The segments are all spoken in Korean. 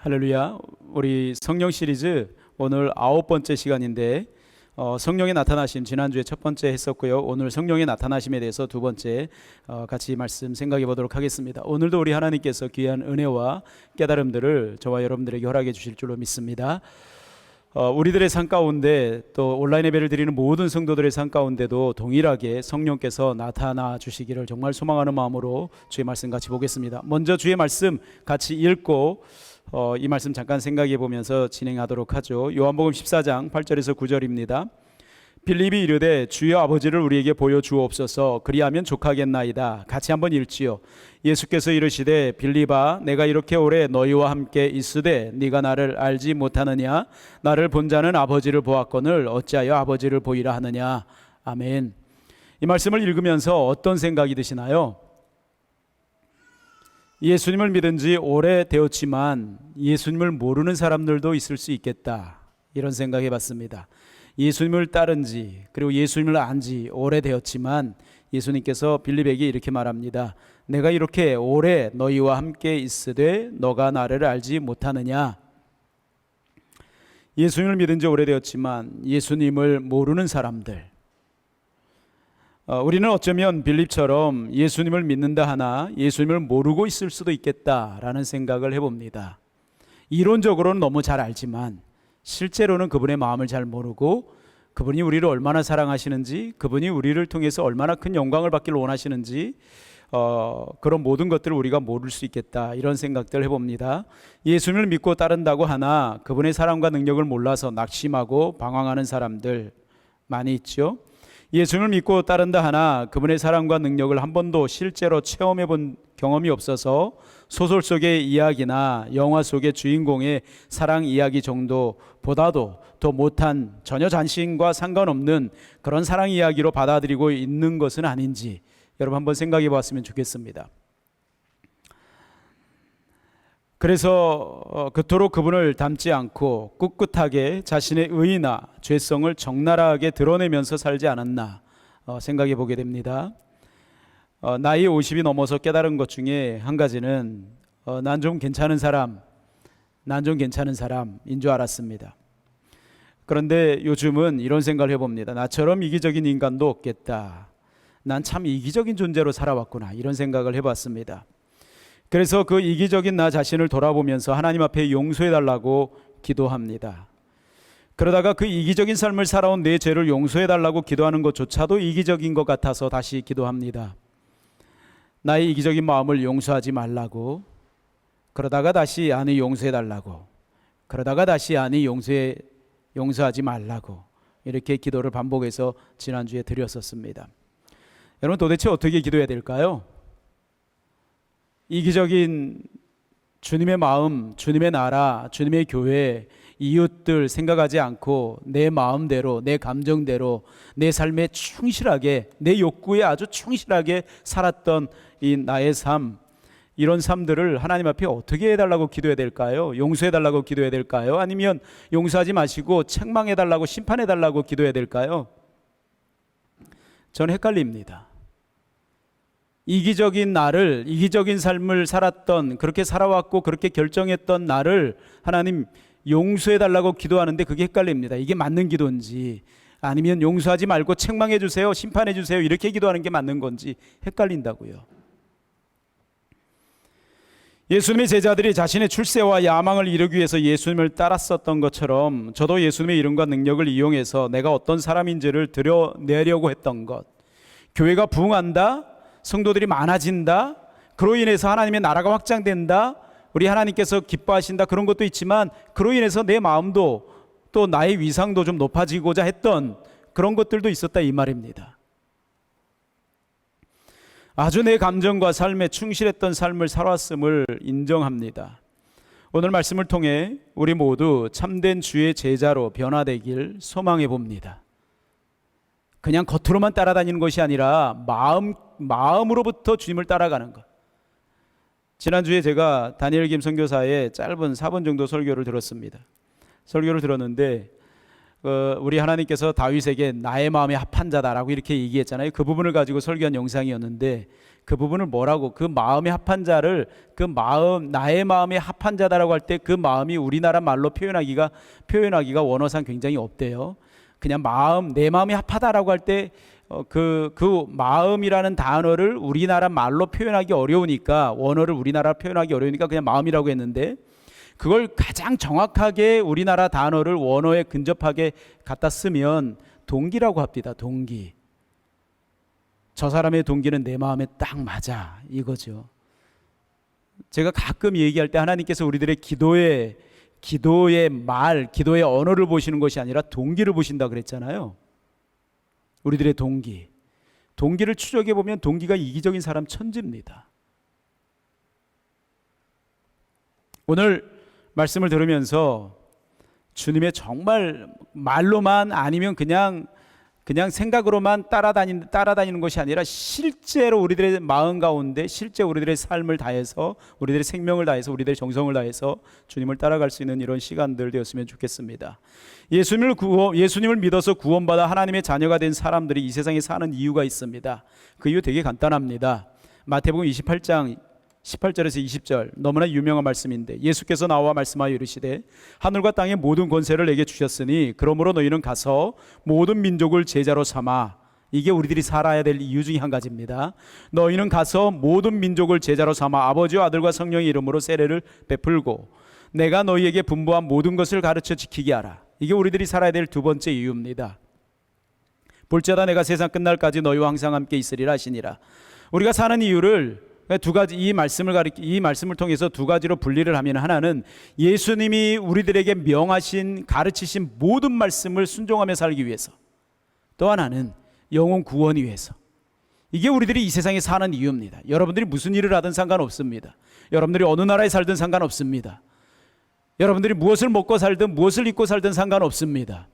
할렐루야. 우리 성령 시리즈 오늘 9번째 시간인데 성령의 나타나심 지난주에 첫 번째 했었고요. 오늘 성령의 나타나심에 대해서 두 번째 같이 말씀 생각해 보도록 하겠습니다. 오늘도 우리 하나님께서 귀한 은혜와 깨달음들을 저와 여러분들에게 허락해 주실 줄로 믿습니다. 우리들의 삶 가운데 또 온라인 예배를 드리는 모든 성도들의 삶 가운데도 동일하게 성령께서 나타나 주시기를 정말 소망하는 마음으로 주의 말씀 같이 보겠습니다. 먼저 주의 말씀 같이 읽고 이 말씀 잠깐 생각해 보면서 진행하도록 하죠. 요한복음 14장 8절에서 9절입니다. 빌립이 이르되 주여 아버지를 우리에게 보여주옵소서. 그리하면 족하겠나이다. 같이 한번 읽지요. 예수께서 이르시되 빌립아, 내가 이렇게 오래 너희와 함께 있으되 네가 나를 알지 못하느냐? 나를 본 자는 아버지를 보았거늘 어찌하여 아버지를 보이라 하느냐? 아멘. 이 말씀을 읽으면서 어떤 생각이 드시나요? 예수님을 믿은 지 오래되었지만 예수님을 모르는 사람들도 있을 수 있겠다, 이런 생각해 봤습니다. 예수님을 따른 지 그리고 예수님을 안 지 오래되었지만 예수님께서 빌립에게 이렇게 말합니다. 내가 이렇게 오래 너희와 함께 있으되 너가 나를 알지 못하느냐? 예수님을 믿은 지 오래되었지만 예수님을 모르는 사람들, 우리는 어쩌면 빌립처럼 예수님을 믿는다 하나 예수님을 모르고 있을 수도 있겠다라는 생각을 해봅니다. 이론적으로는 너무 잘 알지만 실제로는 그분의 마음을 잘 모르고 그분이 우리를 얼마나 사랑하시는지, 그분이 우리를 통해서 얼마나 큰 영광을 받기를 원하시는지 그런 모든 것들을 우리가 모를 수 있겠다, 이런 생각들을 해봅니다. 예수님을 믿고 따른다고 하나 그분의 사랑과 능력을 몰라서 낙심하고 방황하는 사람들 많이 있죠. 예수님을 믿고 따른다 하나 그분의 사랑과 능력을 한 번도 실제로 체험해 본 경험이 없어서 소설 속의 이야기나 영화 속의 주인공의 사랑 이야기 정도보다도 더 못한, 전혀 자신과 상관없는 그런 사랑 이야기로 받아들이고 있는 것은 아닌지 여러분 한번 생각해 봤으면 좋겠습니다. 그래서 그토록 그분을 닮지 않고 꿋꿋하게 자신의 의나 죄성을 적나라하게 드러내면서 살지 않았나 생각해 보게 됩니다. 나이 50이 넘어서 깨달은 것 중에 한 가지는 난 좀 괜찮은 사람인 줄 알았습니다. 그런데 요즘은 이런 생각을 해봅니다. 나처럼 이기적인 인간도 없겠다. 난 참 이기적인 존재로 살아왔구나, 이런 생각을 해봤습니다. 그래서 그 이기적인 나 자신을 돌아보면서 하나님 앞에 용서해달라고 기도합니다. 그러다가 그 이기적인 삶을 살아온 내 죄를 용서해달라고 기도하는 것조차도 이기적인 것 같아서 다시 기도합니다. 나의 이기적인 마음을 용서하지 말라고, 그러다가 다시 아니 용서해달라고, 그러다가 다시 아니 용서하지 말라고, 이렇게 기도를 반복해서 지난주에 드렸었습니다. 여러분, 도대체 어떻게 기도해야 될까요? 이기적인 주님의 마음, 주님의 나라, 주님의 교회, 이웃들 생각하지 않고 내 마음대로, 내 감정대로, 내 삶에 충실하게, 내 욕구에 아주 충실하게 살았던 이 나의 삶, 이런 삶들을 하나님 앞에 어떻게 해달라고 기도해야 될까요? 용서해달라고 기도해야 될까요? 아니면 용서하지 마시고 책망해달라고, 심판해달라고 기도해야 될까요? 저는 헷갈립니다. 이기적인 나를, 이기적인 삶을 살았던, 그렇게 살아왔고 그렇게 결정했던 나를 하나님 용서해달라고 기도하는데 그게 헷갈립니다. 이게 맞는 기도인지, 아니면 용서하지 말고 책망해 주세요, 심판해 주세요, 이렇게 기도하는 게 맞는 건지 헷갈린다고요. 예수님의 제자들이 자신의 출세와 야망을 이루기 위해서 예수님을 따랐었던 것처럼 저도 예수님의 이름과 능력을 이용해서 내가 어떤 사람인지를 드러내려고 했던 것, 교회가 부흥한다, 성도들이 많아진다, 그로 인해서 하나님의 나라가 확장된다, 우리 하나님께서 기뻐하신다, 그런 것도 있지만 그로 인해서 내 마음도 또 나의 위상도 좀 높아지고자 했던 그런 것들도 있었다, 이 말입니다. 아주 내 감정과 삶에 충실했던 삶을 살았음을 인정합니다. 오늘 말씀을 통해 우리 모두 참된 주의 제자로 변화되길 소망해 봅니다. 그냥 겉으로만 따라다니는 것이 아니라 마음으로부터 주님을 따라가는 것. 지난주에 제가 다니엘 김 선교사의 짧은 4분 정도 설교를 들었습니다. 설교를 들었는데 우리 하나님께서 다윗에게 나의 마음에 합한 자다라고 이렇게 얘기했잖아요. 그 부분을 가지고 설교한 영상이었는데, 그 부분을 뭐라고, 그 마음에 합한 자를, 그 마음, 나의 마음에 합한 자다라고 할 때 그 마음이 우리나라 말로 표현하기가 원어상 굉장히 없대요. 그냥 마음, 내 마음이 합하다라고 할 때 그 마음이라는 단어를 우리나라 말로 표현하기 어려우니까, 원어를 우리나라 표현하기 어려우니까 그냥 마음이라고 했는데, 그걸 가장 정확하게 우리나라 단어를 원어에 근접하게 갖다 쓰면 동기라고 합니다. 동기. 저 사람의 동기는 내 마음에 딱 맞아, 이거죠. 제가 가끔 얘기할 때 하나님께서 우리들의 기도의 언어를 보시는 것이 아니라 동기를 보신다 그랬잖아요. 우리들의 동기를 추적해 보면 동기가 이기적인 사람 천지입니다. 오늘 말씀을 들으면서 주님의 정말 말로만 아니면 그냥 생각으로만 따라다니는 것이 아니라 실제로 우리들의 마음 가운데, 실제 우리들의 삶을 다해서, 우리들의 생명을 다해서, 우리들의 정성을 다해서 주님을 따라갈 수 있는 이런 시간들 되었으면 좋겠습니다. 예수님을 믿어서 구원받아 하나님의 자녀가 된 사람들이 이 세상에 사는 이유가 있습니다. 그 이유 되게 간단합니다. 마태복음 28장 18절에서 20절, 너무나 유명한 말씀인데, 예수께서 나와 말씀하여 이르시되 하늘과 땅의 모든 권세를 내게 주셨으니 그러므로 너희는 가서 모든 민족을 제자로 삼아. 이게 우리들이 살아야 될 이유 중에 한 가지입니다. 너희는 가서 모든 민족을 제자로 삼아 아버지와 아들과 성령의 이름으로 세례를 베풀고 내가 너희에게 분부한 모든 것을 가르쳐 지키게 하라. 이게 우리들이 살아야 될 두 번째 이유입니다. 볼지어다 내가 세상 끝날까지 너희와 항상 함께 있으리라 하시니라. 우리가 사는 이유를 두 가지, 이 말씀을 통해서 두 가지로 분리를 하면, 하나는 예수님이 우리들에게 명하신, 가르치신 모든 말씀을 순종하며 살기 위해서, 또 하나는 영혼 구원을 위해서. 이게 우리들이 이 세상에 사는 이유입니다. 여러분들이 무슨 일을 하든 상관없습니다. 여러분들이 어느 나라에 살든 상관없습니다. 여러분들이 무엇을 먹고 살든 무엇을 입고 살든 상관없습니다.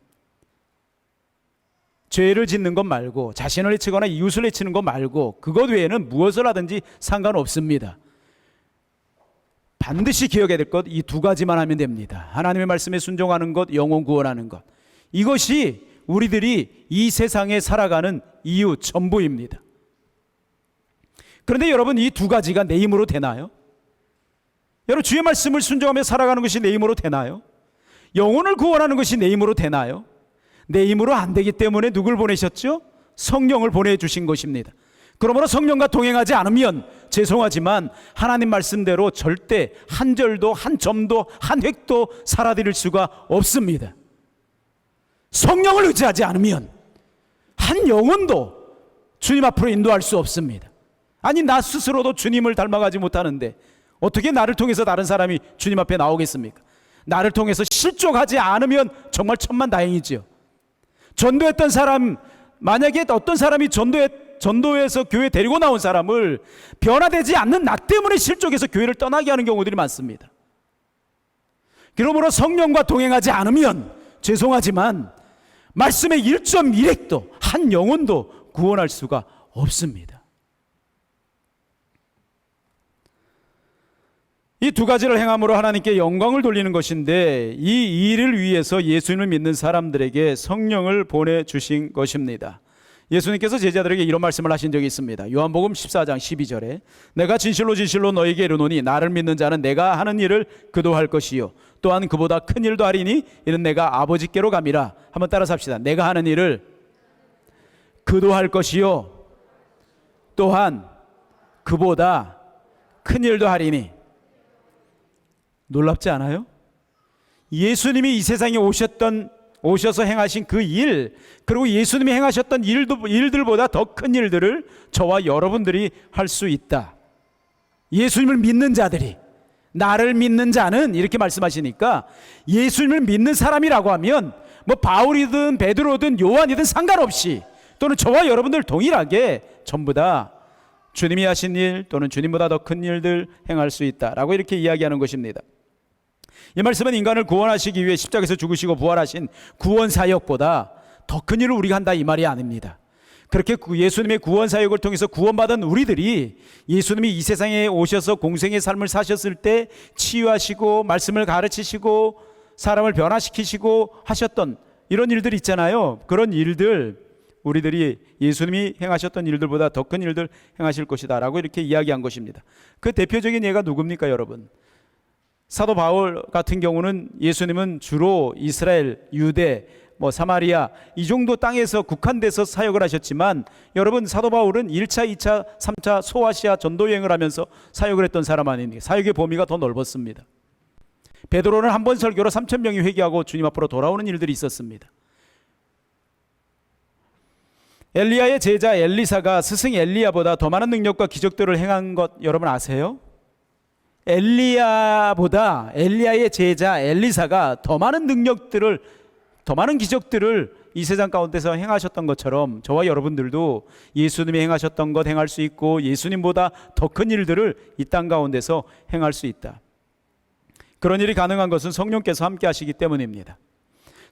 죄를 짓는 것 말고, 자신을 해치거나 이웃을 해치는 것 말고, 그것 외에는 무엇을 하든지 상관없습니다. 반드시 기억해야 될 것, 이 두 가지만 하면 됩니다. 하나님의 말씀에 순종하는 것, 영혼 구원하는 것. 이것이 우리들이 이 세상에 살아가는 이유 전부입니다. 그런데 여러분, 이 두 가지가 내 힘으로 되나요? 여러분, 주의 말씀을 순종하며 살아가는 것이 내 힘으로 되나요? 영혼을 구원하는 것이 내 힘으로 되나요? 내 힘으로 안 되기 때문에 누굴 보내셨죠? 성령을 보내주신 것입니다. 그러므로 성령과 동행하지 않으면 죄송하지만 하나님 말씀대로 절대 한 절도, 한 점도, 한 획도 살아드릴 수가 없습니다. 성령을 의지하지 않으면 한 영혼도 주님 앞으로 인도할 수 없습니다. 아니, 나 스스로도 주님을 닮아가지 못하는데 어떻게 나를 통해서 다른 사람이 주님 앞에 나오겠습니까? 나를 통해서 실족하지 않으면 정말 천만다행이지요. 전도했던 사람, 만약에 어떤 사람이 전도해서 교회 데리고 나온 사람을 변화되지 않는 나 때문에 실족해서 교회를 떠나게 하는 경우들이 많습니다. 그러므로 성령과 동행하지 않으면 죄송하지만 말씀의 1.1획도, 한 영혼도 구원할 수가 없습니다. 이 두 가지를 행함으로 하나님께 영광을 돌리는 것인데, 이 일을 위해서 예수님을 믿는 사람들에게 성령을 보내주신 것입니다. 예수님께서 제자들에게 이런 말씀을 하신 적이 있습니다. 요한복음 14장 12절에 내가 진실로 진실로 너에게 이르노니 나를 믿는 자는 내가 하는 일을 그도 할 것이요 또한 그보다 큰 일도 하리니 이는 내가 아버지께로 감이라. 한번 따라서 합시다. 내가 하는 일을 그도 할 것이요 또한 그보다 큰 일도 하리니. 놀랍지 않아요? 예수님이 이 세상에 오셔서 행하신 그 일, 그리고 예수님이 행하셨던 일들보다 더 큰 일들을 저와 여러분들이 할 수 있다. 예수님을 믿는 자들이, 나를 믿는 자는, 이렇게 말씀하시니까 예수님을 믿는 사람이라고 하면 뭐 바울이든 베드로든 요한이든 상관없이, 또는 저와 여러분들 동일하게 전부 다 주님이 하신 일 또는 주님보다 더 큰 일들 행할 수 있다라고 이렇게 이야기하는 것입니다. 이 말씀은 인간을 구원하시기 위해 십자가에서 죽으시고 부활하신 구원사역보다 더 큰 일을 우리가 한다, 이 말이 아닙니다. 그렇게 예수님의 구원사역을 통해서 구원받은 우리들이 예수님이 이 세상에 오셔서 공생의 삶을 사셨을 때 치유하시고 말씀을 가르치시고 사람을 변화시키시고 하셨던 이런 일들 있잖아요. 그런 일들, 우리들이 예수님이 행하셨던 일들보다 더 큰 일들 행하실 것이다 라고 이렇게 이야기한 것입니다. 그 대표적인 예가 누굽니까 여러분? 사도 바울 같은 경우는 예수님은 주로 이스라엘, 유대, 사마리아 이 정도 땅에서 국한돼서 사역을 하셨지만, 여러분 사도 바울은 1차, 2차, 3차 소아시아 전도 여행을 하면서 사역을 했던 사람 아닙니까? 사역의 범위가 더 넓었습니다. 베드로는 한 번 설교로 3,000명이 회개하고 주님 앞으로 돌아오는 일들이 있었습니다. 엘리야의 제자 엘리사가 스승 엘리야보다 더 많은 능력과 기적들을 행한 것 여러분 아세요? 엘리야의 제자 엘리사가 더 많은 능력들을, 더 많은 기적들을 이 세상 가운데서 행하셨던 것처럼 저와 여러분들도 예수님이 행하셨던 것 행할 수 있고 예수님보다 더 큰 일들을 이 땅 가운데서 행할 수 있다. 그런 일이 가능한 것은 성령께서 함께 하시기 때문입니다.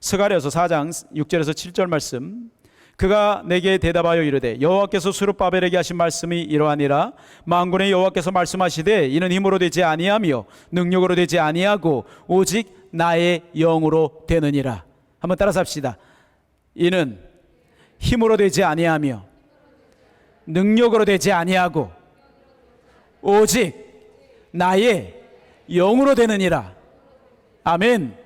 스가랴서 4장 6절에서 7절 말씀, 그가 내게 대답하여 이르되 여호와께서 스룹바벨에게 하신 말씀이 이러하니라. 만군의 여호와께서 말씀하시되 이는 힘으로 되지 아니하며 능력으로 되지 아니하고 오직 나의 영으로 되느니라. 한번 따라서 합시다. 이는 힘으로 되지 아니하며 능력으로 되지 아니하고 오직 나의 영으로 되느니라. 아멘.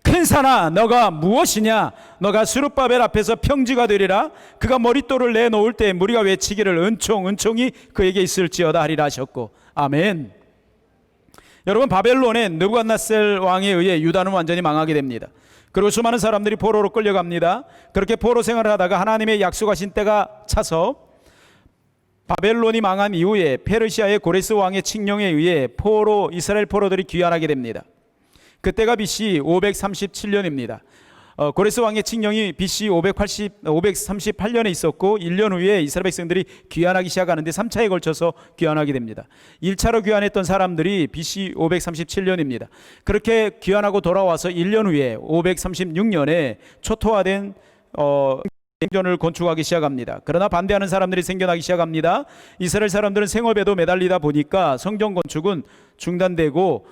큰 산아 너가 무엇이냐? 너가 스룹바벨 앞에서 평지가 되리라. 그가 머릿돌을 내놓을 때 무리가 외치기를 은총 은총이 그에게 있을지어다 하리라 하셨고. 아멘. 여러분, 바벨론의 느부갓네살 왕에 의해 유다는 완전히 망하게 됩니다. 그리고 수많은 사람들이 포로로 끌려갑니다. 그렇게 포로 생활을 하다가 하나님의 약속하신 때가 차서 바벨론이 망한 이후에 페르시아의 고레스 왕의 칙령에 의해 이스라엘 포로들이 귀환하게 됩니다. 그때가 BC 537년입니다. 고레스 왕의 칙령이 BC 538년에 있었고 1년 후에 이스라엘 백성들이 귀환하기 시작하는데 3차에 걸쳐서 귀환하게 됩니다. 1차로 귀환했던 사람들이 BC 537년입니다. 그렇게 귀환하고 돌아와서 1년 후에 536년에 초토화된 성전을 건축하기 시작합니다. 그러나 반대하는 사람들이 생겨나기 시작합니다. 이스라엘 사람들은 생업에도 매달리다 보니까 성전 건축은 중단되고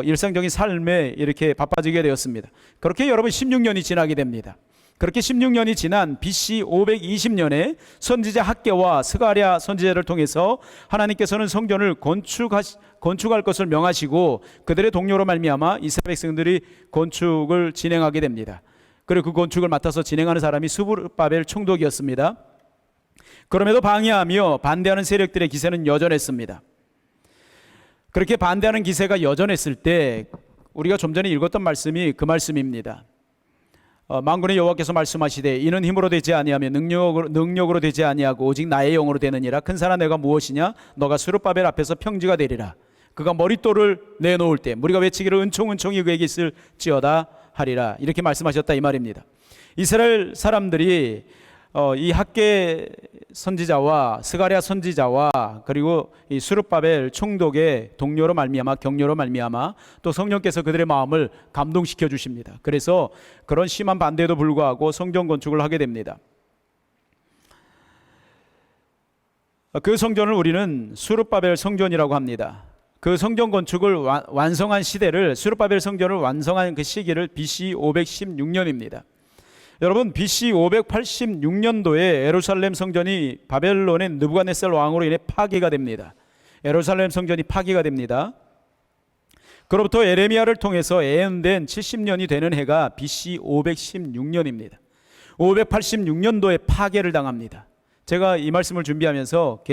일상적인 삶에 이렇게 바빠지게 되었습니다. 그렇게 여러분 16년이 지나게 됩니다. 그렇게 16년이 지난 BC 520년에 선지자 학개와 스가랴 선지자를 통해서 하나님께서는 성전을 건축할 것을 명하시고 그들의 동료로 말미암아 이스라엘 백성들이 건축을 진행하게 됩니다. 그리고 그 건축을 맡아서 진행하는 사람이 스룹바벨 총독이었습니다. 그럼에도 방해하며 반대하는 세력들의 기세는 여전했습니다. 그렇게 반대하는 기세가 여전했을 때 우리가 좀 전에 읽었던 말씀이 그 말씀입니다. 만군의 여호와께서 말씀하시되 이는 힘으로 되지 아니하며 능력으로 되지 아니하고 오직 나의 영으로 되느니라. 큰 산아 내가 무엇이냐? 너가 스룹바벨 앞에서 평지가 되리라. 그가 머릿돌을 내놓을 때 무리가 외치기를 은총 은총이 그에게 있을지어다 하리라. 이렇게 말씀하셨다 이 말입니다. 이스라엘 사람들이 이 학개 선지자와 스가랴 선지자와 그리고 이 스룹바벨 총독의 동료로 말미암아 격려로 말미암아 또 성령께서 그들의 마음을 감동시켜 주십니다. 그래서 그런 심한 반대에도 불구하고 성전 건축을 하게 됩니다. 그 성전을 우리는 스룹바벨 성전이라고 합니다. 그 성전 건축을 완성한 시대를, 스룹바벨 성전을 완성한 그 시기를 BC 516년입니다. 여러분, BC 586년도에 예루살렘 성전이 바벨론의 느부갓네살 왕으로 인해 파괴가 됩니다. 예루살렘 성전이 파괴가 됩니다. 그로부터 에레미야를 통해서 예언된 70년이 되는 해가 BC 516년입니다. 586년도에 파괴를 당합니다. 제가 이 말씀을 준비하면서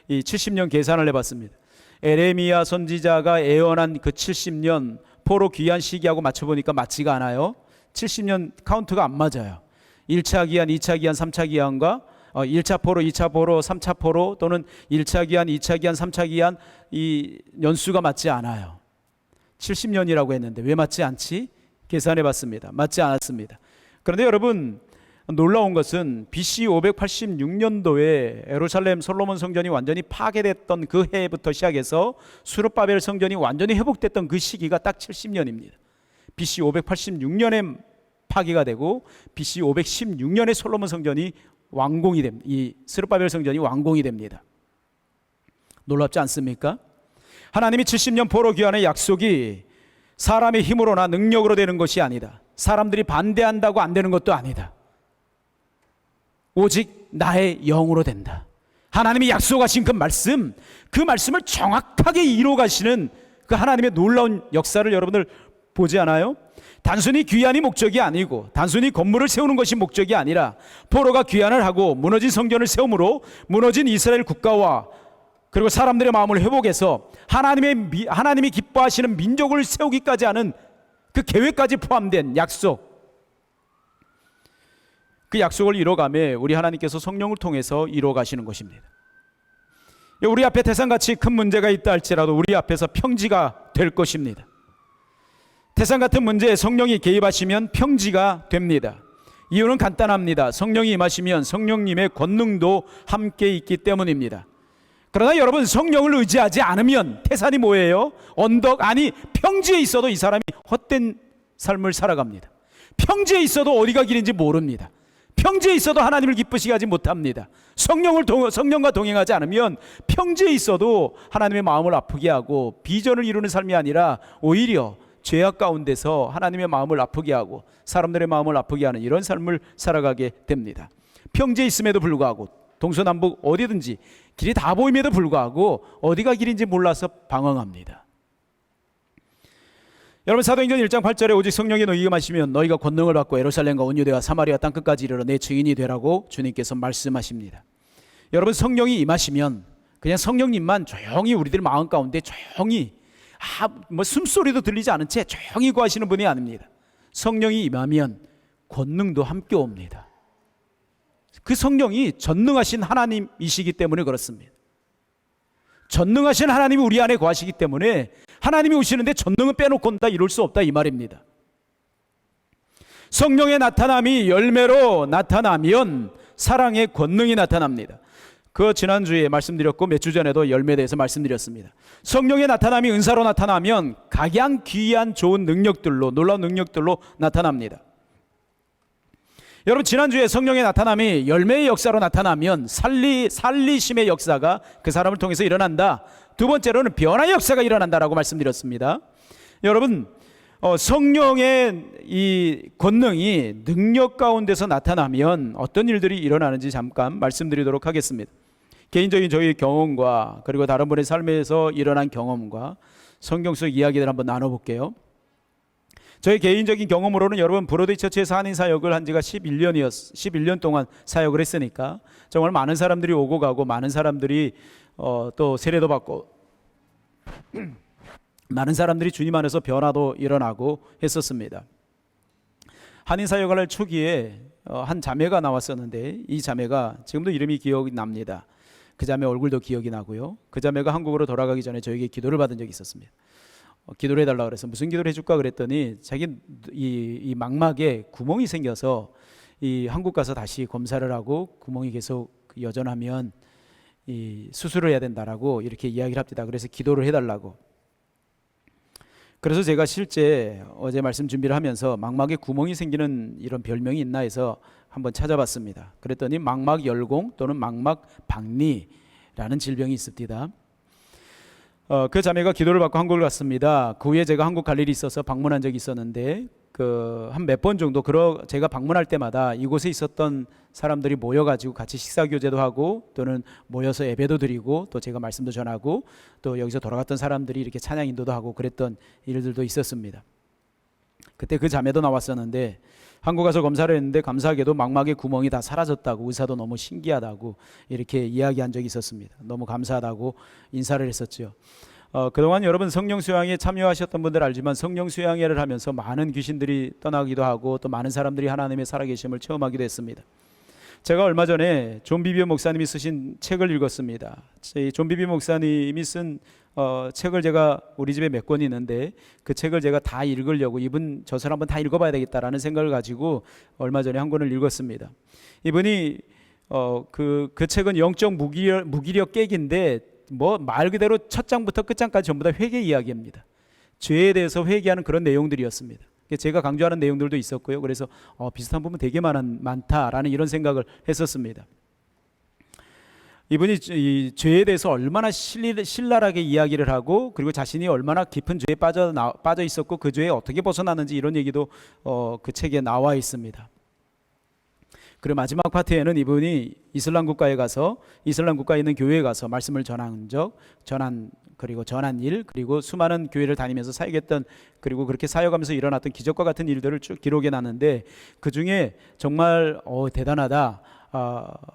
이 70년 계산을 해봤습니다. 에레미야 선지자가 예언한 그 70년 포로 귀환 시기하고 맞춰보니까 맞지가 않아요. 70년 카운트가 안 맞아요. 1차 기한, 2차 기한, 3차 기한과 1차 포로, 2차 포로, 3차 포로 또는 1차 기한, 2차 기한, 3차 기한 이 연수가 맞지 않아요. 70년이라고 했는데 왜 맞지 않지? 계산해봤습니다. 맞지 않았습니다. 그런데 여러분, 놀라운 것은 BC 586년도에 예루살렘 솔로몬 성전이 완전히 파괴됐던 그 해부터 시작해서 스룹바벨 성전이 완전히 회복됐던 그 시기가 딱 70년입니다. BC 586년에 파괴가 되고 BC 516년에 솔로몬 성전이 완공이 됩니다. 이 스룹바벨 성전이 완공이 됩니다. 놀랍지 않습니까? 하나님이 70년 포로 귀환의 약속이 사람의 힘으로나 능력으로 되는 것이 아니다. 사람들이 반대한다고 안 되는 것도 아니다. 오직 나의 영으로 된다. 하나님이 약속하신 그 말씀을 정확하게 이루어가시는 그 하나님의 놀라운 역사를 여러분들 보지 않아요? 단순히 귀환이 목적이 아니고 단순히 건물을 세우는 것이 목적이 아니라 포로가 귀환을 하고 무너진 성전을 세움으로 무너진 이스라엘 국가와 그리고 사람들의 마음을 회복해서 하나님이 기뻐하시는 민족을 세우기까지 하는 그 계획까지 포함된 약속, 그 약속을 이뤄가며 우리 하나님께서 성령을 통해서 이뤄가시는 것입니다. 우리 앞에 태산같이 큰 문제가 있다 할지라도 우리 앞에서 평지가 될 것입니다. 태산 같은 문제에 성령이 개입하시면 평지가 됩니다. 이유는 간단합니다. 성령이 임하시면 성령님의 권능도 함께 있기 때문입니다. 그러나 여러분, 성령을 의지하지 않으면 태산이 뭐예요? 언덕, 아니 평지에 있어도 이 사람이 헛된 삶을 살아갑니다. 평지에 있어도 어디가 길인지 모릅니다. 평지에 있어도 하나님을 기쁘시게 하지 못합니다. 성령과 동행하지 않으면 평지에 있어도 하나님의 마음을 아프게 하고 비전을 이루는 삶이 아니라 오히려 죄악 가운데서 하나님의 마음을 아프게 하고 사람들의 마음을 아프게 하는 이런 삶을 살아가게 됩니다. 평지에 있음에도 불구하고 동서남북 어디든지 길이 다 보임에도 불구하고 어디가 길인지 몰라서 방황합니다. 여러분, 사도행전 1장 8절에 오직 성령이 너희에게 마시면 너희가 권능을 받고 예루살렘과 온 유대와 사마리아 땅끝까지 이르러 내 증인이 되라고 주님께서 말씀하십니다. 여러분, 성령이 임하시면 그냥 성령님만 조용히 우리들 마음 가운데 조용히 숨소리도 들리지 않은 채 조용히 구하시는 분이 아닙니다. 성령이 임하면 권능도 함께 옵니다. 그 성령이 전능하신 하나님이시기 때문에 그렇습니다. 전능하신 하나님이 우리 안에 거하시기 때문에 하나님이 오시는데 전능은 빼놓고 온다, 이럴 수 없다, 이 말입니다. 성령의 나타남이 열매로 나타나면 사랑의 권능이 나타납니다. 그 지난주에 말씀드렸고 몇 주 전에도 열매에 대해서 말씀드렸습니다. 성령의 나타남이 은사로 나타나면 각양 귀한 좋은 능력들로, 놀라운 능력들로 나타납니다. 여러분, 지난주에 성령의 나타남이 열매의 역사로 나타나면 살리심의 역사가 그 사람을 통해서 일어난다. 두 번째로는 변화의 역사가 일어난다라고 말씀드렸습니다. 여러분, 성령의 이 권능이 능력 가운데서 나타나면 어떤 일들이 일어나는지 잠깐 말씀드리도록 하겠습니다. 개인적인 저희 경험과 그리고 다른 분의 삶에서 일어난 경험과 성경 속 이야기들 한번 나눠볼게요. 저희 개인적인 경험으로는 여러분, 브로드웨이 처치에서 한인 사역을 한 지가 11년 동안 사역을 했으니까 정말 많은 사람들이 오고 가고 많은 사람들이 또 세례도 받고 많은 사람들이 주님 안에서 변화도 일어나고 했었습니다. 한인 사역을 할 초기에 한 자매가 나왔었는데 이 자매가 지금도 이름이 기억이 납니다. 그 자매 얼굴도 기억이 나고요. 그 자매가 한국으로 돌아가기 전에 저에게 기도를 받은 적이 있었습니다. 기도를 해달라고 그래서 무슨 기도를 해줄까 그랬더니 자기 이 망막에 구멍이 생겨서 이 한국 가서 다시 검사를 하고 구멍이 계속 여전하면 이 수술을 해야 된다라고 이렇게 이야기를 합니다. 그래서 기도를 해달라고. 그래서 제가 실제 어제 말씀 준비를 하면서 망막에 구멍이 생기는 이런 별명이 있나 해서 한번 찾아봤습니다. 그랬더니 망막 열공 또는 망막 박리라는 질병이 있습니다. 그 자매가 기도를 받고 한국을 갔습니다. 그 후에 제가 한국 갈 일이 있어서 방문한 적이 있었는데 한 몇 번 정도 제가 방문할 때마다 이곳에 있었던 사람들이 모여가지고 같이 식사교제도 하고 또는 모여서 예배도 드리고 또 제가 말씀도 전하고 또 여기서 돌아갔던 사람들이 이렇게 찬양 인도도 하고 그랬던 일들도 있었습니다. 그때 그 자매도 나왔었는데 한국 가서 검사를 했는데 감사하게도 망막의 구멍이 다 사라졌다고, 의사도 너무 신기하다고 이렇게 이야기한 적이 있었습니다. 너무 감사하다고 인사를 했었죠. 그동안 여러분 성령 수양에 참여하셨던 분들 알지만 성령 수양회를 하면서 많은 귀신들이 떠나기도 하고 또 많은 사람들이 하나님의 살아계심을 체험하기도 했습니다. 제가 얼마 전에 존 비비어 목사님이 쓰신 책을 읽었습니다. 존 비비어 목사님이 쓴 책을 제가 우리 집에 몇 권 있는데 그 책을 제가 다 읽으려고 저 사람 한번 다 읽어봐야 되겠다라는 생각을 가지고 얼마 전에 한 권을 읽었습니다. 이분이 그 책은 영적 무기력 깨기인데 말 그대로 첫 장부터 끝장까지 전부 다 회개 이야기입니다. 죄에 대해서 회개하는 그런 내용들이었습니다. 제가 강조하는 내용들도 있었고요. 그래서 비슷한 부분 되게 많다라는 이런 생각을 했었습니다. 이분이 이 죄에 대해서 얼마나 신랄하게 이야기를 하고, 그리고 자신이 얼마나 깊은 죄에 빠져 있었고 그 죄에 어떻게 벗어나는지 이런 얘기도 그 책에 나와 있습니다. 그리고 마지막 파트에는 이분이 이슬람 국가에 있는 교회에 가서 말씀을 전한 일, 그리고 수많은 교회를 다니면서 사역했던, 그리고 그렇게 사역하면서 일어났던 기적과 같은 일들을 쭉 기록해 놨는데, 그 중에 정말 대단하다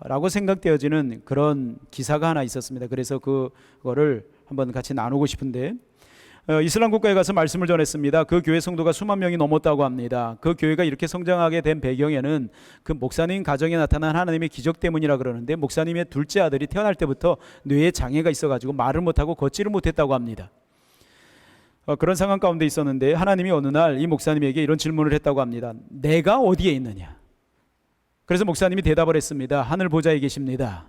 라고 생각되어지는 그런 기사가 하나 있었습니다. 그래서 그거를 한번 같이 나누고 싶은데, 이슬람 국가에 가서 말씀을 전했습니다. 그 교회 성도가 수만 명이 넘었다고 합니다. 그 교회가 이렇게 성장하게 된 배경에는 그 목사님 가정에 나타난 하나님의 기적 때문이라 그러는데, 목사님의 둘째 아들이 태어날 때부터 뇌에 장애가 있어가지고 말을 못하고 걷지를 못했다고 합니다. 그런 상황 가운데 있었는데 하나님이 어느 날 이 목사님에게 이런 질문을 했다고 합니다. 내가 어디에 있느냐? 그래서 목사님이 대답을 했습니다. 하늘 보좌에 계십니다.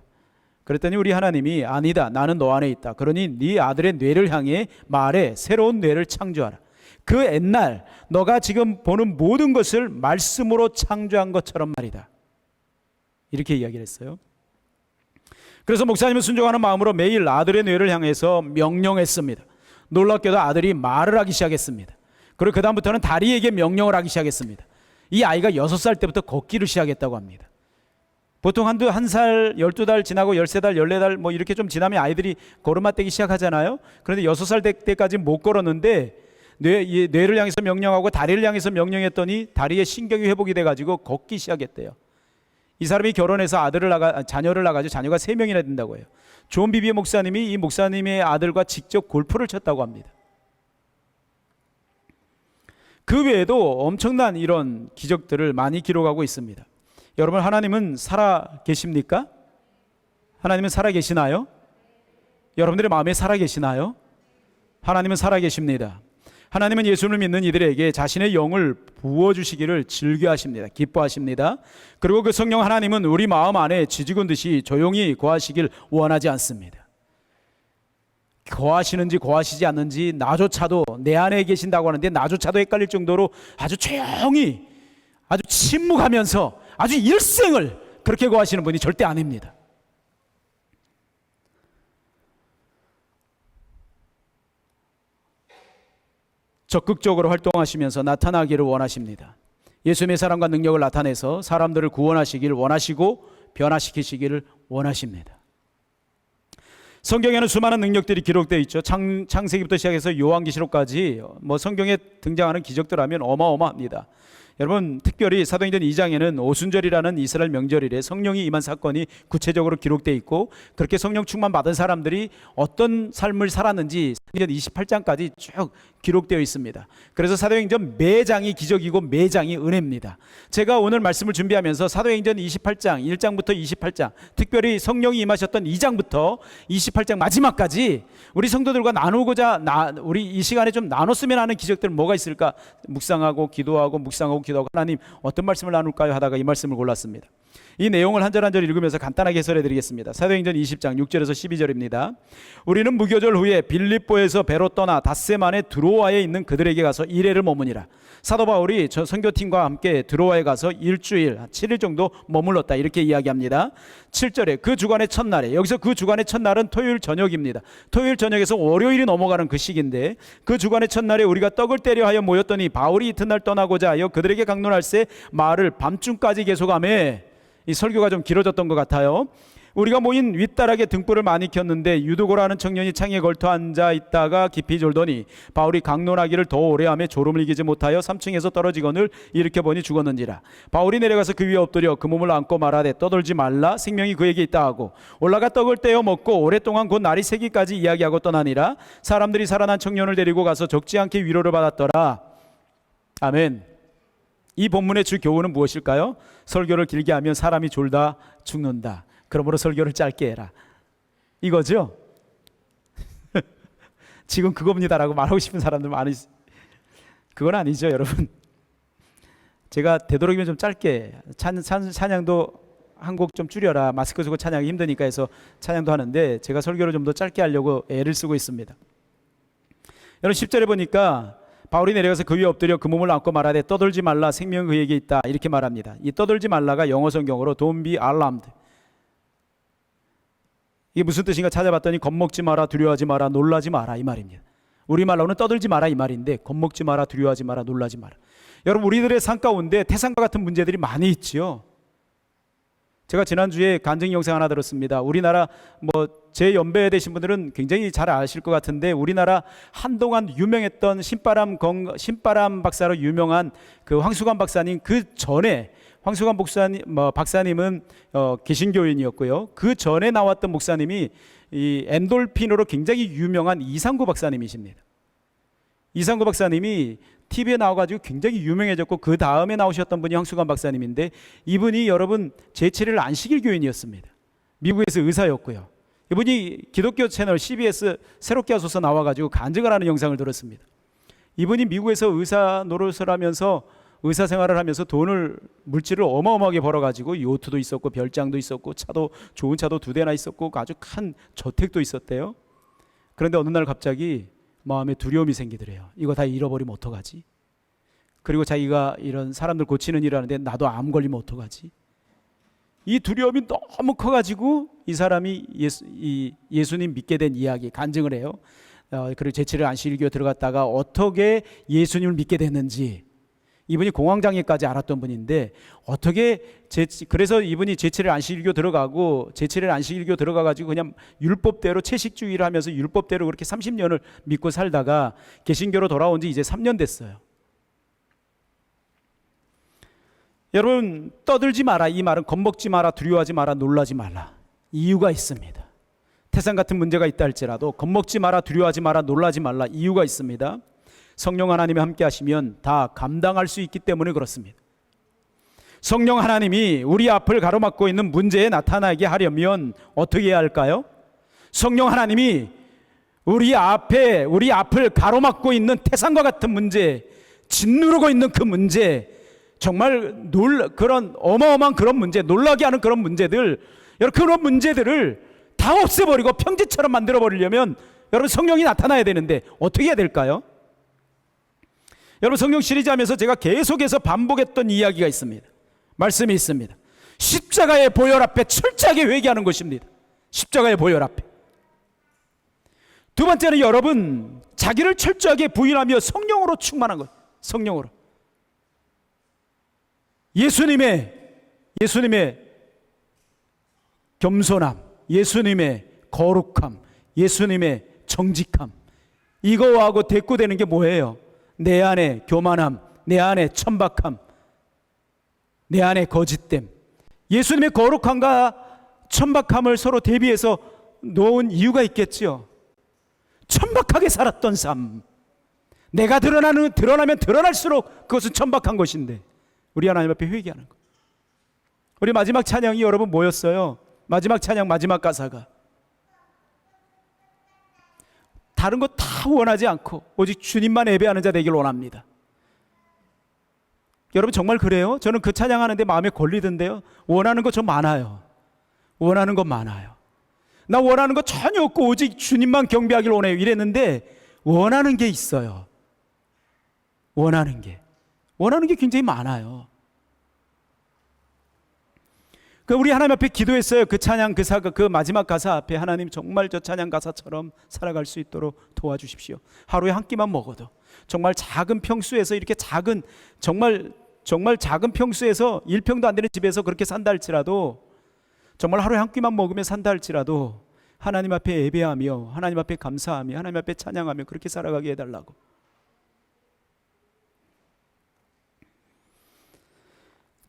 그랬더니 우리 하나님이 아니다, 나는 너 안에 있다. 그러니 네 아들의 뇌를 향해 말해, 새로운 뇌를 창조하라. 그 옛날 너가 지금 보는 모든 것을 말씀으로 창조한 것처럼 말이다. 이렇게 이야기를 했어요. 그래서 목사님은 순종하는 마음으로 매일 아들의 뇌를 향해서 명령했습니다. 놀랍게도 아들이 말을 하기 시작했습니다. 그리고 그 다음부터는 다리에게 명령을 하기 시작했습니다. 이 아이가 6살 때부터 걷기를 시작했다고 합니다. 보통 한 살, 12달 지나고 13달, 14달 뭐 이렇게 좀 지나면 아이들이 걸음마 떼기 시작하잖아요. 그런데 6살 때까지 못 걸었는데 뇌를 향해서 명령하고 다리를 향해서 명령했더니 다리에 신경이 회복이 돼가지고 걷기 시작했대요. 이 사람이 결혼해서 자녀를 낳아가지고 자녀가 3명이나 된다고 해요. 존 비비의 목사님이 이 목사님의 아들과 직접 골프를 쳤다고 합니다. 그 외에도 엄청난 이런 기적들을 많이 기록하고 있습니다. 여러분, 하나님은 살아 계십니까? 하나님은 살아 계시나요? 여러분들의 마음에 살아 계시나요? 하나님은 살아 계십니다. 하나님은 예수를 믿는 이들에게 자신의 영을 부어주시기를 즐겨하십니다. 기뻐하십니다. 그리고 그 성령 하나님은 우리 마음 안에 지지군 듯이 조용히 거하시길 원하지 않습니다. 거하시는지 거하시지 않는지 나조차도, 내 안에 계신다고 하는데 나조차도 헷갈릴 정도로 아주 조용히, 아주 침묵하면서 아주 일생을 그렇게 거하시는 분이 절대 아닙니다. 적극적으로 활동하시면서 나타나기를 원하십니다. 예수님의 사랑과 능력을 나타내서 사람들을 구원하시기를 원하시고 변화시키시기를 원하십니다. 성경에는 수많은 능력들이 기록되어 있죠. 창세기부터 시작해서 요한계시록까지 뭐 성경에 등장하는 기적들 하면 어마어마합니다. 여러분, 특별히 사도행전 2장에는 오순절이라는 이스라엘 명절일에 성령이 임한 사건이 구체적으로 기록되어 있고, 그렇게 성령 충만 받은 사람들이 어떤 삶을 살았는지 사도행전 28장까지 쭉 기록되어 있습니다. 그래서 사도행전 매장이 기적이고 매장이 은혜입니다. 제가 오늘 말씀을 준비하면서 사도행전 28장 1장부터 28장, 특별히 성령이 임하셨던 2장부터 28장 마지막까지 우리 성도들과 나누고자 우리 이 시간에 좀 나눴으면 하는 기적들은 뭐가 있을까 묵상하고 기도하고 하나님 어떤 말씀을 나눌까요 하다가 이 말씀을 골랐습니다. 이 내용을 한 절 한 절 읽으면서 간단하게 해설해 드리겠습니다. 사도행전 20장 6절에서 12절입니다. 우리는 무교절 후에 빌립보에서 배로 떠나 닷새만에 드로아에 있는 그들에게 가서 이래를 머무니라. 사도 바울이 저 선교팀과 함께 드로아에 가서 일주일 7일 정도 머물렀다, 이렇게 이야기합니다. 7절에 그 주간의 첫날에, 여기서 그 주간의 첫날은 토요일 저녁입니다. 토요일 저녁에서 월요일이 넘어가는 그 시기인데, 그 주간의 첫날에 우리가 떡을 떼려 하여 모였더니 바울이 이튿날 떠나고자 하여 그들에게 강론할세 말을 밤중까지 계속하며, 이 설교가 좀 길어졌던 것 같아요. 우리가 모인 윗다락에 등불을 많이 켰는데 유두고라는 청년이 창에 걸터 앉아 있다가 깊이 졸더니 바울이 강론하기를 더 오래하며 졸음을 이기지 못하여 3층에서 떨어지거늘 일으켜보니 죽었는지라. 바울이 내려가서 그 위에 엎드려 그 몸을 안고 말하되 떠돌지 말라, 생명이 그에게 있다 하고 올라가 떡을 떼어 먹고 오랫동안 곧 날이 새기까지 이야기하고 떠나니라. 사람들이 살아난 청년을 데리고 가서 적지 않게 위로를 받았더라. 아멘. 이 본문의 주 교훈은 무엇일까요? 설교를 길게 하면 사람이 졸다 죽는다. 그러므로 설교를 짧게 해라, 이거죠. 지금 그겁니다라고 말하고 싶은 사람들 많이, 그건 아니죠 여러분. 제가 되도록이면 좀 짧게 찬양도 한 곡 좀 줄여라, 마스크 쓰고 찬양이 힘드니까 해서 찬양도 하는데 제가 설교를 좀 더 짧게 하려고 애를 쓰고 있습니다. 여러분 10절에 보니까 바울이 내려가서 그 위에 엎드려 그 몸을 안고 말하되 떠들지 말라, 생명은 그에게 있다, 이렇게 말합니다. 이 떠들지 말라가 영어 성경으로 Don't be alarmed, 이게 무슨 뜻인가 찾아봤더니 겁먹지 마라, 두려워하지 마라, 놀라지 마라 이 말입니다. 우리말로는 떠들지 마라 이 말인데 겁먹지 마라, 두려워하지 마라, 놀라지 마라. 여러분, 우리들의 삶 가운데 태산과 같은 문제들이 많이 있지요. 제가 지난주에 간증 영상 하나 들었습니다. 우리나라 제 연배 되신 분들은 굉장히 잘 아실 것 같은데, 우리나라 한동안 유명했던 신바람 박사로 유명한 그 황수관 박사님, 그 전에 황수관 박사님은 개신교인이었고요. 그 전에 나왔던 목사님이 이 엔돌핀으로 굉장히 유명한 이상구 박사님이십니다. 이상구 박사님이 TV에 나와가지고 굉장히 유명해졌고, 그 다음에 나오셨던 분이 황수관 박사님인데, 이분이 여러분 제7일 안식일 교인이었습니다. 미국에서 의사였고요. 이분이 기독교 채널 CBS 새롭게 하소서 나와가지고 간증을 하는 영상을 들었습니다. 이분이 미국에서 의사 노릇을 하면서, 의사 생활을 하면서 물질을 어마어마하게 벌어가지고 요트도 있었고 별장도 있었고 좋은 차도 2대나 있었고 아주 큰 저택도 있었대요. 그런데 어느 날 갑자기 마음에 두려움이 생기더래요. 이거 다 잃어버리면 어떡하지? 그리고 자기가 이런 사람들 고치는 일을 하는데 나도 암 걸리면 어떡하지? 이 두려움이 너무 커가지고 이 사람이 예수님 믿게 된 이야기 간증을 해요. 그리고 제7일 안식일교에 들어갔다가 어떻게 예수님을 믿게 됐는지, 이분이 공황장애까지 알았던 분인데 그래서 이분이 제7일 안식일교 들어가가지고 그냥 율법대로 채식주의를 하면서 율법대로 그렇게 30년을 믿고 살다가 개신교로 돌아온 지 이제 3년 됐어요. 여러분, 떠들지 마라 이 말은 겁먹지 마라, 두려워하지 마라, 놀라지 말라. 이유가 있습니다. 태산 같은 문제가 있다 할지라도 겁먹지 마라, 두려워하지 마라, 놀라지 말라. 이유가 있습니다. 성령 하나님이 함께 하시면 다 감당할 수 있기 때문에 그렇습니다. 성령 하나님이 우리 앞을 가로막고 있는 문제에 나타나게 하려면 어떻게 해야 할까요? 성령 하나님이 우리 앞을 가로막고 있는 태산과 같은 문제, 짓누르고 있는 그 문제, 정말 그런 어마어마한 그런 문제, 놀라게 하는 그런 문제들, 여러분 그런 문제들을 다 없애버리고 평지처럼 만들어버리려면 여러분 성령이 나타나야 되는데 어떻게 해야 될까요? 여러분, 성령 시리즈 하면서 제가 계속해서 반복했던 이야기가 있습니다. 말씀이 있습니다. 십자가의 보혈 앞에 철저하게 회개하는 것입니다. 십자가의 보혈 앞에. 두 번째는 여러분, 자기를 철저하게 부인하며 성령으로 충만한 것. 성령으로. 예수님의 겸손함, 예수님의 거룩함, 예수님의 정직함, 이거하고 대꾸되는 게 뭐예요? 내 안에 교만함, 내 안에 천박함, 내 안에 거짓됨. 예수님의 거룩함과 천박함을 서로 대비해서 놓은 이유가 있겠지요. 천박하게 살았던 삶, 내가 드러나면 드러날수록 그것은 천박한 것인데 우리 하나님 앞에 회개하는 것. 우리 마지막 찬양이 여러분 뭐였어요? 마지막 찬양 마지막 가사가 다른 거 다 원하지 않고 오직 주님만 예배하는 자 되길 원합니다. 여러분 정말 그래요? 저는 그 찬양하는데 마음에 걸리던데요. 원하는 거 좀 많아요. 원하는 거 많아요. 나 원하는 거 전혀 없고 오직 주님만 경배하길 원해요 이랬는데 원하는 게 있어요. 원하는 게 굉장히 많아요. 우리 하나님 앞에 기도했어요. 그 찬양 그 마지막 가사 앞에 하나님 정말 저 찬양 가사처럼 살아갈 수 있도록 도와주십시오. 하루에 한 끼만 먹어도 정말 작은 평수에서 이렇게 정말 작은 평수에서 1평도 안 되는 집에서 그렇게 산다 할지라도 정말 하루에 한 끼만 먹으면 산다 할지라도 하나님 앞에 예배하며 하나님 앞에 감사하며 하나님 앞에 찬양하며 그렇게 살아가게 해달라고.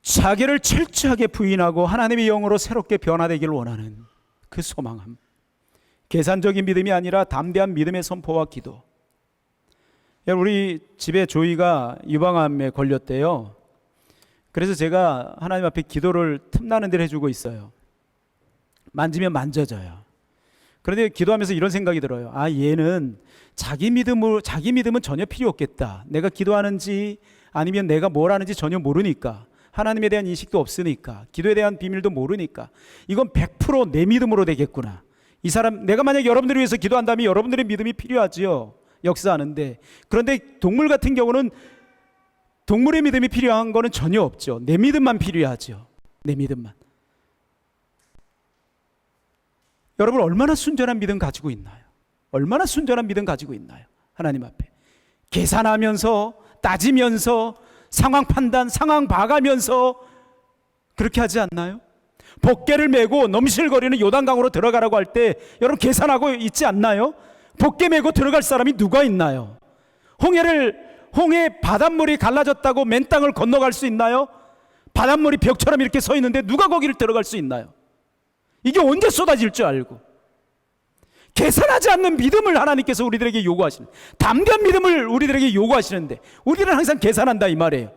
자기를 철저하게 부인하고 하나님의 영으로 새롭게 변화되기를 원하는 그 소망함, 계산적인 믿음이 아니라 담대한 믿음의 선포와 기도. 우리 집에 조이가 유방암에 걸렸대요. 그래서 제가 하나님 앞에 기도를 틈나는 대로 해주고 있어요. 만지면 만져져요. 그런데 기도하면서 이런 생각이 들어요. 얘는 자기 믿음은 전혀 필요 없겠다. 내가 기도하는지 아니면 내가 뭘 하는지 전혀 모르니까, 하나님에 대한 인식도 없으니까, 기도에 대한 비밀도 모르니까 이건 100% 내 믿음으로 되겠구나. 이 사람, 내가 만약 여러분들을 위해서 기도한다면 여러분들의 믿음이 필요하지요. 역사하는데. 그런데 동물 같은 경우는 동물의 믿음이 필요한 거는 전혀 없죠. 내 믿음만 필요하죠. 내 믿음만. 여러분 얼마나 순전한 믿음 가지고 있나요? 얼마나 순전한 믿음 가지고 있나요? 하나님 앞에 계산하면서 따지면서 상황 판단, 상황 봐가면서 그렇게 하지 않나요? 복개를 메고 넘실거리는 요단강으로 들어가라고 할 때 여러분 계산하고 있지 않나요? 복개 메고 들어갈 사람이 누가 있나요? 홍해 바닷물이 갈라졌다고 맨 땅을 건너갈 수 있나요? 바닷물이 벽처럼 이렇게 서 있는데 누가 거기를 들어갈 수 있나요? 이게 언제 쏟아질 줄 알고 계산하지 않는 믿음을 하나님께서 우리들에게 요구하시는, 담대한 믿음을 우리들에게 요구하시는데 우리는 항상 계산한다 이 말이에요.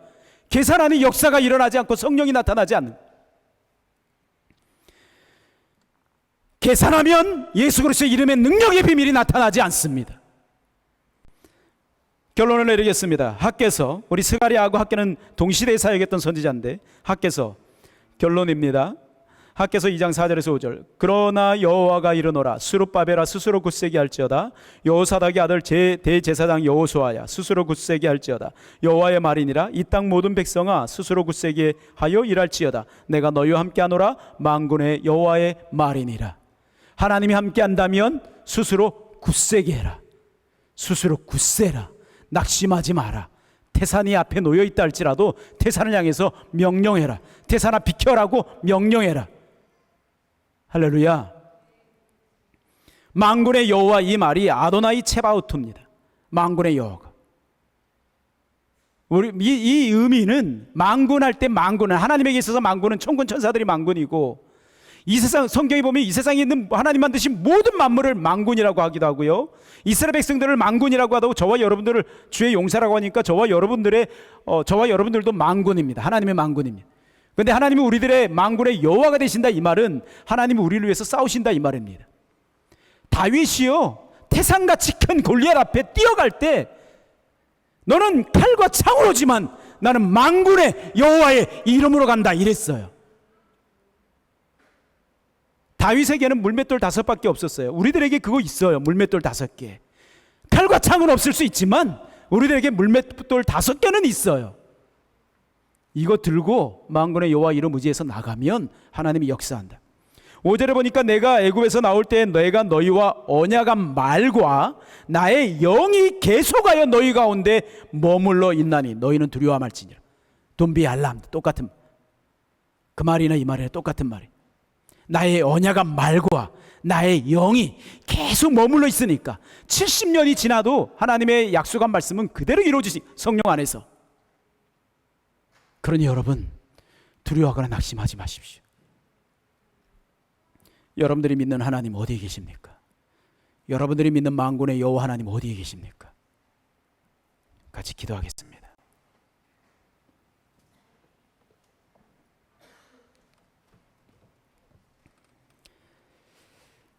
계산하는 역사가 일어나지 않고 성령이 나타나지 않는, 계산하면 예수 그리스도의 이름의 능력의 비밀이 나타나지 않습니다. 결론을 내리겠습니다. 학개서, 우리 스가랴하고 학개는 동시대에 사역했던 선지자인데 학개서 결론입니다. 학개서 2장 4절에서 5절. 그러나 여호와가 이르노라 스룹바벨아 스스로 굳세게 할지어다. 여호사닥의 아들 대제사장 여호수아야 스스로 굳세게 할지어다. 여호와의 말이니라. 이 땅 모든 백성아 스스로 굳세게 하여 일할지어다. 내가 너희와 함께하노라. 만군의 여호와의 말이니라. 하나님이 함께한다면 스스로 굳세게 해라. 스스로 굳세라. 낙심하지 마라. 태산이 앞에 놓여있다 할지라도 태산을 향해서 명령해라. 태산아 비켜라고 명령해라. 할렐루야. 만군의 여호와, 이 말이 아도나이 체바우트입니다. 만군의 여호와가. 이 의미는 만군할 때, 만군은 하나님에게 있어서 만군은 천군 천사들이 만군이고, 이 세상, 성경에 보면 이 세상에 있는 하나님 만드신 모든 만물을 만군이라고 하기도 하고요, 이스라엘 백성들을 만군이라고 하고, 저와 여러분들을 주의 용사라고 하니까 저와 여러분들도 만군입니다. 하나님의 만군입니다. 그런데 하나님이 우리들의 만군의 여호와가 되신다 이 말은 하나님이 우리를 위해서 싸우신다 이 말입니다. 다윗이요 태산같이 큰 골리앗 앞에 뛰어갈 때 너는 칼과 창으로지만 나는 만군의 여호와의 이름으로 간다 이랬어요. 다윗에게는 물맷돌 5밖에 없었어요. 우리들에게 그거 있어요. 물맷돌 5개. 칼과 창은 없을 수 있지만 우리들에게 물맷돌 5개는 있어요. 이거 들고 만군의 여호와 이름 의지해서 나가면 하나님이 역사한다. 5절에 보니까 내가 애굽에서 나올 때 내가 너희와 언약한 말과 나의 영이 계속하여 너희 가운데 머물러 있나니 너희는 두려워 말지니라. 돈비 알람 똑같은 그 말이나 이 말이나 똑같은 말이. 나의 언약한 말과 나의 영이 계속 머물러 있으니까 70년이 지나도 하나님의 약속한 말씀은 그대로 이루어지시 성령 안에서. 그러니 여러분 두려워하거나 낙심하지 마십시오. 여러분들이 믿는 하나님 어디에 계십니까? 여러분들이 믿는 만군의 여호와 하나님 어디에 계십니까? 같이 기도하겠습니다.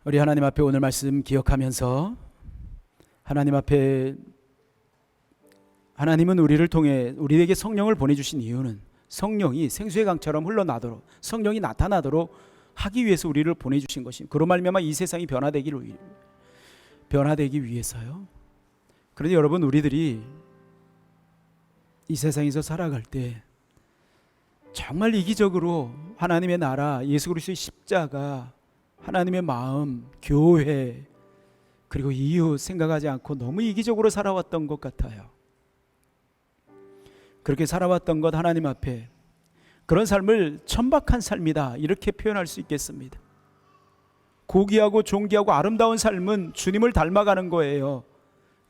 우리 하나님 앞에 오늘 말씀 기억하면서 하나님 앞에, 하나님은 우리를 통해 우리에게 성령을 보내주신 이유는 성령이 생수의 강처럼 흘러나도록, 성령이 나타나도록 하기 위해서 우리를 보내주신 것입니다. 그로 말미암아 이 세상이 변화되기 위해서요. 그런데 여러분 우리들이 이 세상에서 살아갈 때 정말 이기적으로 하나님의 나라, 예수 그리스도의 십자가, 하나님의 마음, 교회, 그리고 이웃 생각하지 않고 너무 이기적으로 살아왔던 것 같아요. 그렇게 살아왔던 것 하나님 앞에 그런 삶을 천박한 삶이다 이렇게 표현할 수 있겠습니다. 고귀하고 존귀하고 아름다운 삶은 주님을 닮아가는 거예요.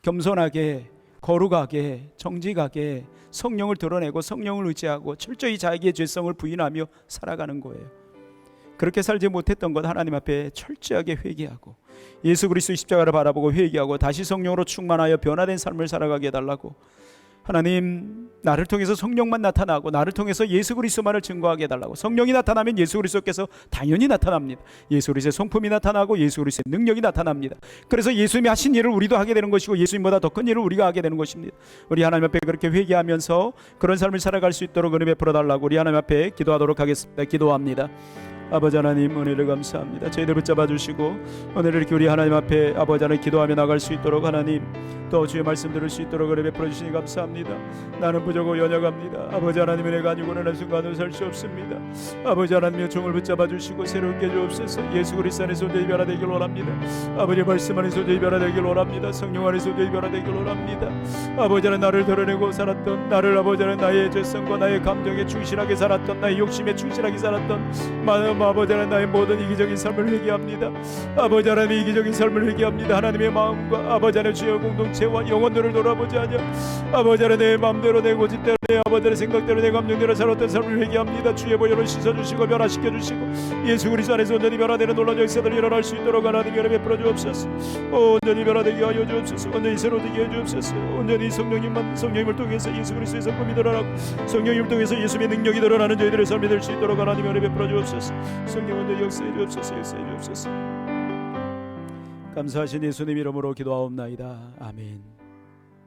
겸손하게, 거룩하게, 정직하게 성령을 드러내고 성령을 의지하고 철저히 자기의 죄성을 부인하며 살아가는 거예요. 그렇게 살지 못했던 것 하나님 앞에 철저하게 회개하고 예수 그리스도의 십자가를 바라보고 회개하고 다시 성령으로 충만하여 변화된 삶을 살아가게 해달라고, 하나님 나를 통해서 성령만 나타나고 나를 통해서 예수 그리스도만을 증거하게 해달라고. 성령이 나타나면 예수 그리스도께서 당연히 나타납니다. 예수 그리스도의 성품이 나타나고 예수 그리스도의 능력이 나타납니다. 그래서 예수님이 하신 일을 우리도 하게 되는 것이고 예수님보다 더 큰 일을 우리가 하게 되는 것입니다. 우리 하나님 앞에 그렇게 회개하면서 그런 삶을 살아갈 수 있도록 은혜 베풀어 달라고 우리 하나님 앞에 기도하도록 하겠습니다. 기도합니다. 아버지 하나님 은혜를 감사합니다. 저희들 붙잡아 주시고 오늘 이렇게 우리 하나님 앞에 아버지 하나님 기도하며 나갈 수 있도록 하나님 또 주의 말씀 들을 수 있도록 은혜 베풀어 주시니 감사합니다. 나는 부족하고 연약합니다. 아버지 하나님 은혜가 아니고는 한 순간도 살 수 없습니다. 아버지 하나님의 종을 붙잡아 주시고 새롭게 해주옵소서. 예수 그리스도 안에서 온전히 변화되길 원합니다. 아버지 말씀 안에서 온전히 변화되길 원합니다. 성령 안에서 온전히 변화되길 원합니다. 아버지 하나님 나를 드러내고 살았던 나를 아버지 하나님 나의 죄성과 나의 감정에 충실하게 살았던 나의 욕심에 충실하게 살았던 마음 아버지 하나님 나의 모든 이기적인 삶을 회개합니다. 아버지 하나님 이기적인 삶을 회개합니다. 하나님의 마음과 아버지 하나님 주의 공동체와 영혼들을 돌아보지 않냐 아버지 하나님 내 마음대로 내 고집대로 내 아버지 하나님 생각대로 내 감정대로 살았던 삶을 회개합니다. 주의 보혈로 씻어주시고 변화시켜주시고 예수 그리스도 안에서 온전히 변화되는 놀라운 역사들이 일어날 수 있도록 하나님 은혜 베풀어 주옵소서. 온전히 변화되게 하여 주옵소서. 온전히 새로되게 하여 주옵소서. 온전히 성령님을 통해서 예수 그리스도의 성품이 드러나고 성령님을 통해서 예수의 능력이 드러나는 저희들의 삶이 될 수 있도록 하나님 은혜 베풀어 주옵소서. 성령 온전히 역사해 주옵소서. 역사해 주옵소서. 감사하신 예수님 이름으로 기도하옵나이다. 아멘.